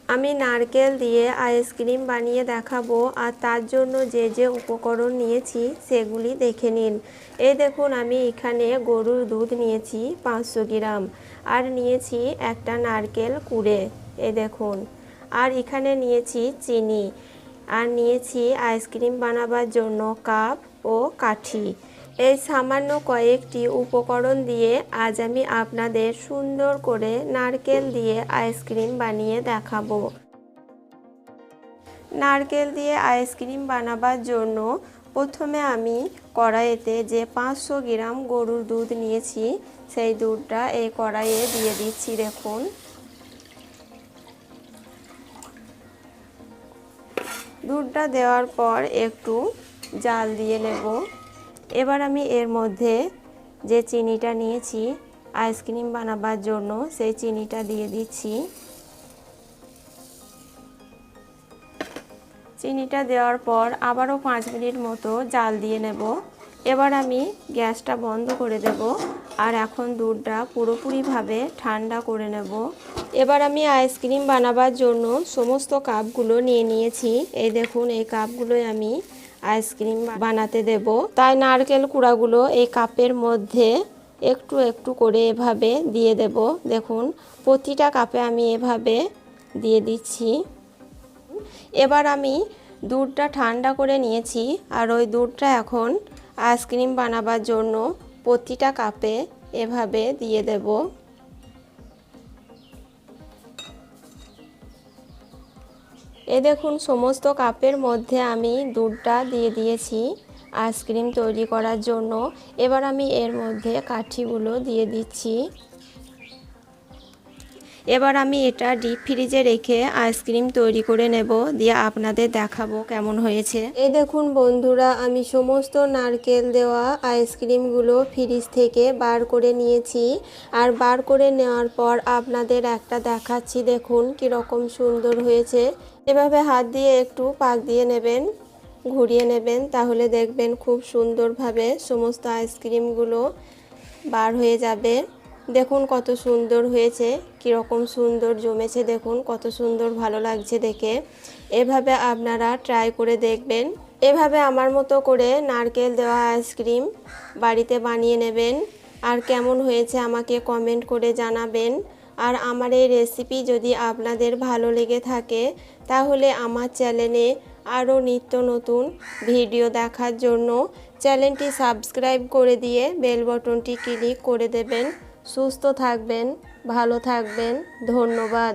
আমি নারকেল দিয়ে আইসক্রিম বানিয়ে দেখাবো, আর তার জন্য যে যে উপকরণ নিয়েছি সেগুলি দেখে নিন। এই দেখুন, আমি এখানে গরুর দুধ নিয়েছি 500 গ্রাম, আর নিয়েছি একটা নারকেল কুড়ে, এই দেখুন। আর এখানে নিয়েছি চিনি, আর নিয়েছি আইসক্রিম বানাবার জন্য কাপ ও কাঠি। এই সামান্য কয়েকটি উপকরণ দিয়ে আজ আমি আপনাদের সুন্দর করে নারকেল দিয়ে আইসক্রিম বানিয়ে দেখাবো। নারকেল দিয়ে আইসক্রিম বানাবার জন্য প্রথমে আমি কড়াইতে যে 500 গ্রাম গরুর দুধ নিয়েছি সেই দুধটা এই কড়াইয়ে দিয়ে দিচ্ছি। দেখুন, দুধটা দেওয়ার পর একটু জাল দিয়ে নেব। এবার আমি এর মধ্যে যে চিনিটা নিয়েছি আইসক্রিম বানাবার জন্য সেই চিনিটা দিয়ে দিচ্ছি। চিনিটা দেওয়ার পর আবারও 5 মিনিট মতো জাল দিয়ে নেব। এবার আমি গ্যাসটা বন্ধ করে দেব, আর এখন দুধটা পুরোপুরিভাবে ঠান্ডা করে নেব। এবার আমি আইসক্রিম বানাবার জন্য সমস্ত কাপগুলো নিয়ে নিয়েছি। এই দেখুন, এই কাপগুলোই আমি আইসক্রিম বানাতে দেব। তাই নারকেল কুড়াগুলো এই কাপের মধ্যে একটু একটু করে এভাবে দিয়ে দেব। দেখুন, প্রতিটা কাপে আমি এভাবে দিয়ে দিচ্ছি। এবার আমি দুধটা ঠান্ডা করে নিয়েছি, আর ওই দুধটা এখন আইসক্রিম বানাবার জন্য প্রতিটা কাপে এভাবে দিয়ে দেব। এই দেখুন, সমস্ত কাপের মধ্যে আমি দুধটা দিয়ে দিয়েছি আইসক্রিম তৈরি করার জন্য। এবার আমি এর মধ্যে কাঠিগুলো দিয়ে দিচ্ছি। এবার আমি এটা ডিপ ফ্রিজে রেখে আইসক্রিম তৈরি করে নেব, দিয়ে আপনাদের দেখাবো কেমন হয়েছে। এই দেখুন বন্ধুরা, আমি সমস্ত নারকেল দেওয়া আইসক্রিমগুলো ফ্রিজ থেকে বার করে নিয়েছি। আর বার করে নেওয়ার পর আপনাদের একটা দেখাচ্ছি। দেখুন কীরকম সুন্দর হয়েছে। এভাবে হাত দিয়ে একটু পাক দিয়ে নেবেন, ঘুরিয়ে নেবেন, তাহলে দেখবেন খুব সুন্দরভাবে সমস্ত আইসক্রিমগুলো বার হয়ে যাবে। দেখুন কত সুন্দর হয়েছে, কীরকম সুন্দর জমেছে, দেখুন কত সুন্দর ভালো লাগছে দেখে। এভাবে আপনারা ট্রাই করে দেখবেন। এভাবে আমার মতো করে নারকেল দেওয়া আইসক্রিম বাড়িতে বানিয়ে নেবেন, আর কেমন হয়েছে আমাকে কমেন্ট করে জানাবেন। আর আমার এই রেসিপি যদি আপনাদের ভালো লেগে থাকে তাহলে আমার চ্যানেলে আরও নিত্য নতুন ভিডিও দেখার জন্য চ্যানেলটি সাবস্ক্রাইব করে দিয়ে বেল বাটনটি ক্লিক করে দেবেন। সুস্থ থাকবেন, ভালো থাকবেন, ধন্যবাদ।